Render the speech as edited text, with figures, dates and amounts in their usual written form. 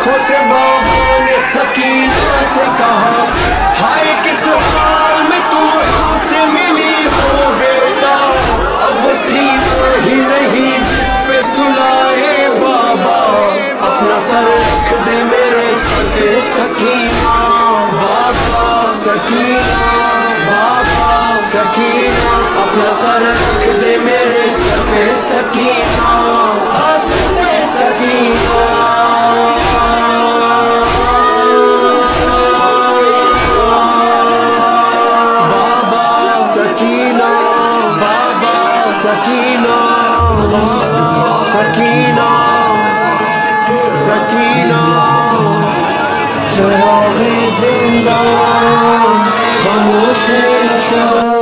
आंखों से बाबा ने सकीना से कहा, हाय किस हाल में तुम हमसे मिली हो बेटा। अब वो सीना ही नहीं जिस पे सुलाए बाबा, अपना सर रख दे मेरे सर पे सकीना। बाबा सकीना, बाबा सकीना, अपना सर रख दे मेरे सर पे सकीना। सर पे सकीना। बाबा सकीना, बाबा सकीना, सकीना, सकीना। चराग़े ज़िंदा खामोश है नशा।